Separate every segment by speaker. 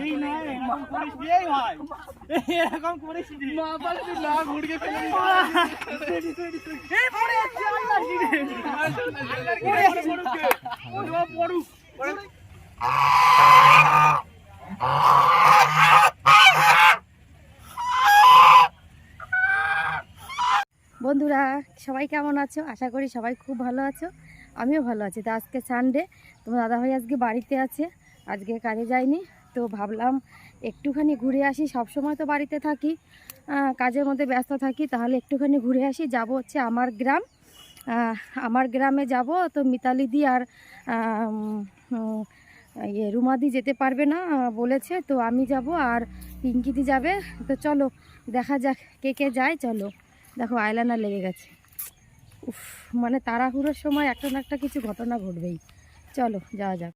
Speaker 1: এই নয় এরকম করিস নি এই ভাই এরকম করিস নি মা পাশে না ঘুরকে ফেলে এই পড়ে যাচ্ছে আল্লাহ কি পড়ু
Speaker 2: বন্ধুরা সবাই কেমন আছো? আশা করি সবাই খুব ভালো আছো, আমিও ভালো আছি। তো আজকে সানডে, তোমার দাদাভাই আজকে বাড়িতে আছে, আজকে কাজে যায়নি। তো ভাবলাম একটুখানি ঘুরে আসি, সবসময় তো বাড়িতে থাকি, কাজের মধ্যে ব্যস্ত থাকি, তাহলে একটুখানি ঘুরে আসি। যাব হচ্ছে আমার গ্রাম, আমার গ্রামে যাব। তো মিতালিদি আর রুমাদি যেতে পারবে না বলেছে, তো আমি যাব আর পিঙ্কিদি যাবে। তো চলো দেখা যাক কে কে যায়। চলো, দেখো আইলাইনার লেগে গেছে। উফ, মানে তাড়াহুড়োর সময় একটা না একটা কিছু ঘটনা ঘটবেই। চলো যাওয়া যাক।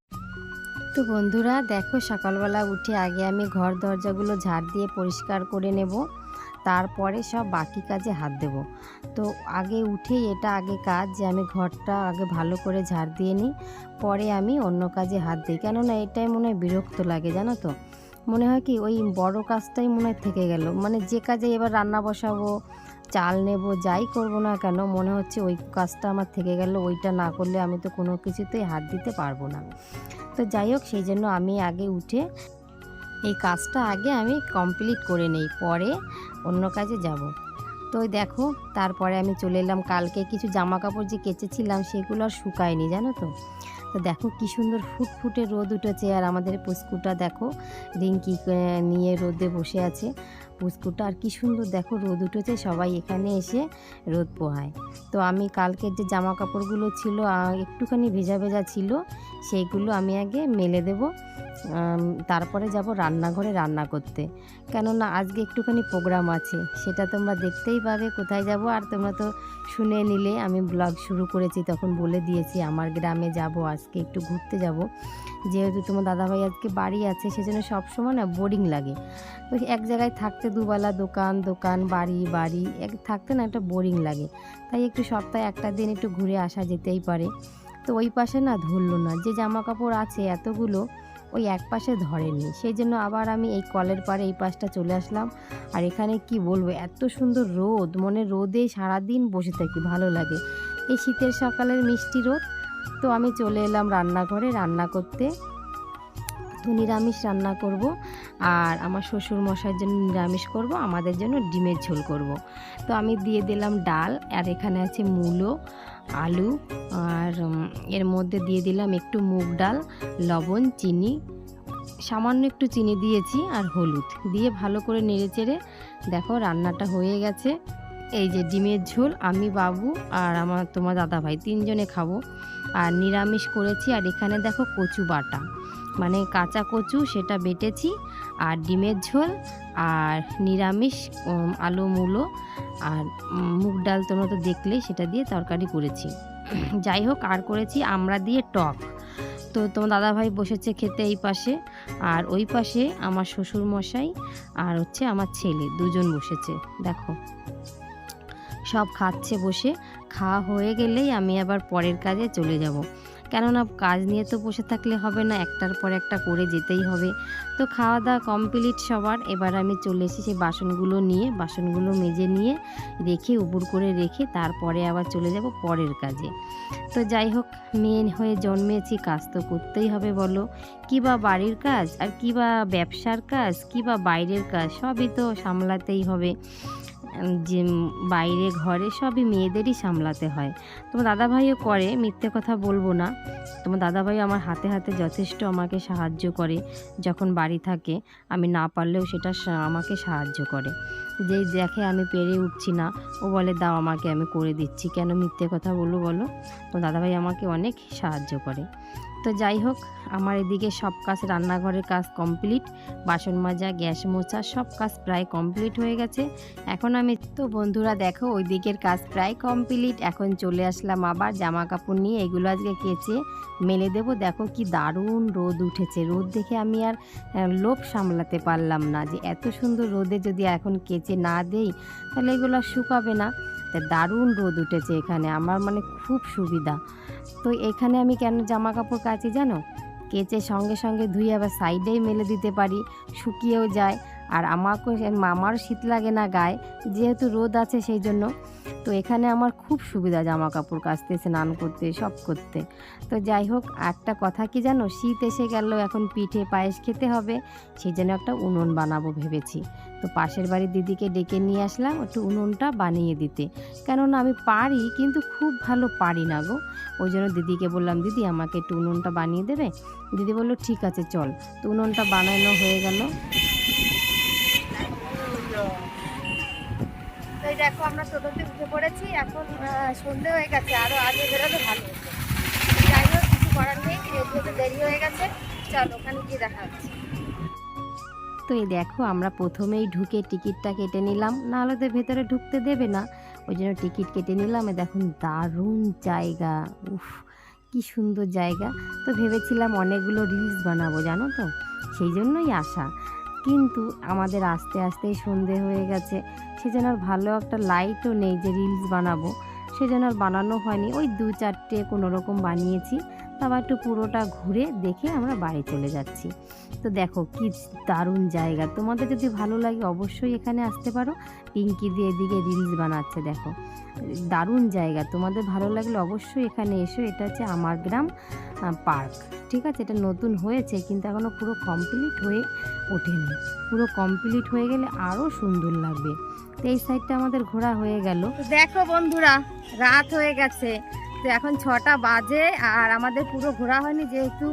Speaker 2: তো বন্ধুরা দেখো, সকালবেলা উঠে আগে আমি ঘর দরজাগুলো ঝাড় দিয়ে পরিষ্কার করে নেব, তারপরে সব বাকি কাজে হাত দেব। তো আগে উঠেই এটা আগে কাজ যে আমি ঘরটা আগে ভালো করে ঝাড় দিয়ে নিই, পরে আমি অন্য কাজে হাত দিই। কেননা এটাই মনে হয় বিরক্ত লাগে, জানো তো। মনে হয় কি ওই বড় কাজটাই মনে হয় থেকে গেল, মানে যে কাজে এবার রান্না বসাবো, চাল নেব, যাই করব না কেন, মনে হচ্ছে ওই কাজটা আমার থেকে গেল, ওইটা না করলে আমি তো কোনো কিছুতেই হাত দিতে পারবো না। তো যাই হোক, সেই জন্য আমি আগে উঠে এই কাজটা আগে আমি কমপ্লিট করে নেই, পরে অন্য কাজে যাব। তো দেখো, তারপরে আমি চলে এলাম। কালকে কিছু জামা কাপড় যে কেচেছিলাম সেগুলো আর শুকায়নি, জানো তো। তো দেখো কি সুন্দর ফুটফুটে রোদ উঠেছে, আর আমাদের পুস্কুটা দেখো রিঙ্কি নিয়ে রোদে বসে আছে। পুস্কুটা আর কি সুন্দর দেখো রোদ উঠেছে, সবাই এখানে এসে রোদ পোহায়। তো আমি কালকের যে জামা কাপড়গুলো ছিল একটুখানি ভেজা ভেজা ছিল, সেইগুলো আমি আগে মেলে দেব, তারপরে যাব রান্নাঘরে রান্না করতে। কেননা আজকে একটুখানি প্রোগ্রাম আছে, সেটা তোমরা দেখতেই পাবে কোথায় যাব। আর তোমরা তো শুনে নিলে, আমি ব্লগ শুরু করেছি তখন বলে দিয়েছি আমার গ্রামে যাব, আজকে একটু ঘুরতে যাব। যেহেতু তোমার দাদাভাই আজকে বাড়ি আছে, সেজন্য সবসময় না বোরিং লাগে। তো এক জায়গায় থাকতে দুবেলা দোকান দোকান বাড়ি বাড়ি থাকতে না একটা বোরিং লাগে, তাই একটু সপ্তাহে একটা দিন একটু ঘুরে আসা যেতেই পারে। তো ওই পাশে না ধরলো না, যে জামা কাপড় আছে এতগুলো ওই এক পাশে ধরেনি, সেই জন্য আবার আমি এই কলের পাড়ে এই পাশটা চলে আসলাম। আর এখানে কি বলবো, এত সুন্দর রোদ, মনে রোদে সারাদিন বসে থাকি, ভালো লাগে এই শীতের সকালের মিষ্টি রোদ। তো আমি চলে এলাম রান্নাঘরে রান্না করতে। তো নিরামিষ রান্না করব, আর আমার শ্বশুর মশাইয়ের জন্য নিরামিষ করব, আমাদের জন্য ডিমের ঝোল করব। তো আমি দিয়ে দিলাম ডাল, আর এখানে আছে মূলো, আলু, আর এর মধ্যে দিয়ে দিলাম একটু মুগ ডাল, লবণ, চিনি, সামান্য একটু চিনি দিয়েছি, আর হলুদ দিয়ে ভালো করে নেড়েচেড়ে দেখো রান্নাটা হয়ে গেছে। এই যে ডিমের ঝোল, আমি, বাবু আর তোমার দাদাভাই তিনজনে খাবো। আর নিরামিষ করেছি, আর এখানে দেখো কচু বাটা, মানে কাঁচা কচু, সেটা বেটেছি। আর ডিমের ঝোল, আর নিরামিষ আলু মূলো, আর মুগ ডাল তোমরা তো দেখলেই, সেটা দিয়ে তরকারি করেছি। যাই হোক, আর করেছি আমরা দিয়ে টক। তো তোমার দাদাভাই বসেছে খেতে এই পাশে, আর ওই পাশে আমার শ্বশুর মশাই আর হচ্ছে আমার ছেলে দুজন বসেছে। দেখো সব খাচ্ছে বসে। খাওয়া হয়ে গেলেই আমি আবার পরের কাজে চলে যাব, কেননা কাজ নিয়ে তো বসে থাকলে হবে না, একটার পর একটা করে যেতেই হবে। তো খাওয়া দাওয়া কমপ্লিট সবার, এবার আমি চলে এসেছি সেই বাসনগুলো নিয়ে, বাসনগুলো মেজে নিয়ে রেখে উপুর করে রেখে তারপরে আবার চলে যাব পরের কাজে। তো যাই হোক, মেয়ে হয়ে জন্মেছি, কাজ তো করতেই হবে বলো, কী বা বাড়ির কাজ, আর কী বা ব্যবসার কাজ, কী বা বাইরের কাজ, সবই তো সামলাতেই হবে। যে বাইরে ঘরে সবই মেয়েদেরই সামলাতে হয়। তোমার দাদাভাইও করে, মিথ্যে কথা বলবো না। তোমার দাদাভাই আমার হাতে হাতে যথেষ্ট আমাকে সাহায্য করে, যখন বাড়ি থাকে আমি না পারলেও সেটা আমাকে সাহায্য করে। যেই দেখে আমি পেরে উঠছি না, ও বলে দাও আমাকে, আমি করে দিচ্ছি। কেন মিথ্যে কথা বলবো বলো? তো দাদাভাই আমাকে অনেক সাহায্য করে। তো যাই হোক, আমার এদিকে সব কাজ, রান্নাঘরের কাজ কমপ্লিট, বাসন মাজা, গ্যাস মোছা, সব কাজ প্রায় কমপ্লিট হয়ে গেছে। এখন আমি, তো বন্ধুরা দেখো ওই দিকের কাজ প্রায় কমপ্লিট, এখন চলে আসলাম আবার জামা কাপড় নিয়ে, এগুলো আজকে কেচে মেলে দেব। দেখো কি দারুণ রোদ উঠেছে, রোদ দেখে আমি আর লোভ সামলাতে পারলাম না, যে এত সুন্দর রোদে যদি এখন কেচে না দেই তাহলে এগুলো শুকাবে না। তা দারুণ রোদ উঠেছে এখানে, আমার মানে খুব সুবিধা। তো এখানে আমি কেন জামা কাপড় কাচি জানো, কেচে সঙ্গে সঙ্গে ধুয়ে আবার সাইডেই মেলে দিতে পারি, শুকিয়েও যায়। আর আমারও শীত লাগে না গায়ে, যেহেতু রোদ আছে সেই জন্য। তো এখানে আমার খুব সুবিধা জামা কাপড় কাচতে, স্নান করতে, সব করতে। তো যাই হোক, একটা কথা কি জানো, শীত এসে গেল, এখন পিঠে পায়েস খেতে হবে, সেই জন্য একটা উনুন বানাবো ভেবেছি। তো পাশের বাড়ির দিদিকে ডেকে নিয়ে আসলাম একটু উনুনটা বানিয়ে দিতে, কেননা আমি পারি কিন্তু খুব ভালো পারি না গো। ওই জন্য দিদিকে বললাম, দিদি আমাকে একটু উনুনটা বানিয়ে দেবে? দিদি বললো ঠিক আছে চল। তো উনুনটা বানানো হয়ে গেল। তো দেখো আমরা টোটোতে উঠে পড়েছি, এখন সন্ধে হয়ে গেছে, আরও আগে বেরোলে ভালো হতো। যাই হোক, কিছু করার নেই, যেহেতু দেরি হয়ে গেছে, চল ওখানে গিয়ে দেখা হচ্ছে। তো এই দেখো আমরা প্রথমেই ঢুকে টিকিটটা কেটে নিলাম, নাহলে তো ভেতরে ঢুকতে দেবে না, ওই জন্য টিকিট কেটে নিলাম। দেখুন দারুণ জায়গা, উফ কি সুন্দর জায়গা। তো ভেবেছিলাম অনেকগুলো রিলস বানাবো জানো তো, সেই জন্যই আসা। কিন্তু আমাদের আস্তে আস্তেই সন্ধে হয়ে গেছে, সেজন্য আর ভালো একটা লাইটও নেই যে রিলস বানাবো, সেজন্য আর বানানো হয়নি। ওই 2-4টে কোনো রকম বানিয়েছি, তারপর একটু পুরোটা ঘুরে দেখে আমরা বাড়ি চলে যাচ্ছি। তো দেখো কি দারুণ জায়গা, তোমাদের যদি ভালো লাগে অবশ্যই এখানে আসতে পারো। পিঙ্কি দিয়ে এদিকে রিলস বানাচ্ছে, দেখো দারুণ জায়গা, তোমাদের ভালো লাগলে অবশ্যই এখানে এসো। এটা হচ্ছে আমার গ্রাম পার্ক, ঠিক আছে? এটা নতুন হয়েছে কিন্তু এখনও পুরো কমপ্লিট হয়ে ওঠেনি, পুরো কমপ্লিট হয়ে গেলে আরও সুন্দর লাগবে। তো এই সাইডটা আমাদের ঘোরা হয়ে গেল। দেখো বন্ধুরা, রাত হয়ে গেছে, তো এখন 6টা বাজে আর আমাদের পুরো ঘোরা হয়নি, যেহেতু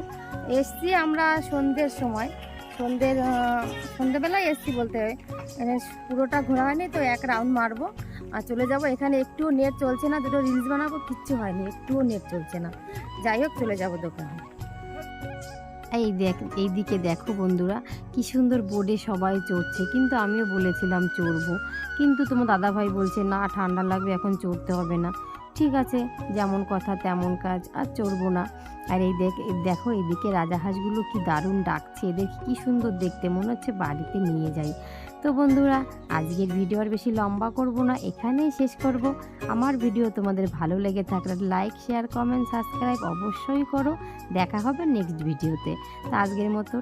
Speaker 2: এসছি আমরা সন্ধ্যের সময়, সন্ধ্যেবেলায় এসছি বলতে হয়, মানে পুরোটা ঘোরা হয়নি। তো এক রাউন্ড মারবো আর চলে যাব। এখানে একটুও নেট চলছে না, দুটো রিলস বানাবো, কিচ্ছু হয়নি, একটুও নেট চলছে না। যাই হোক, চলে যাব দোকানে। এইদিকে দেখো বন্ধুরা, কি সুন্দর বোর্ডে সবাই চড়ছে, কিন্তু আমিও বলেছিলাম চড়বো, কিন্তু তোমার দাদাভাই বলছে না ঠান্ডা লাগবে, এখন চড়তে হবে না। ঠিক আছে, যেমন কথা তেমন কাজ, আর চড়বো না। আর দেখো এইদিকে রাজাহাঁসগুলো কি দারুণ ডাকছে, এদের কি সুন্দর দেখতে, মনে হচ্ছে বাড়িতে নিয়ে যাই। তো বন্ধুরা, আজকের ভিডিও আর বেশি লম্বা করব না, এখানেই শেষ করব। আমার ভিডিও তোমাদের ভালো লেগে থাকলে লাইক, শেয়ার, কমেন্ট, সাবস্ক্রাইব অবশ্যই করো। দেখা হবে নেক্সট ভিডিওতে। তো আজকের মতো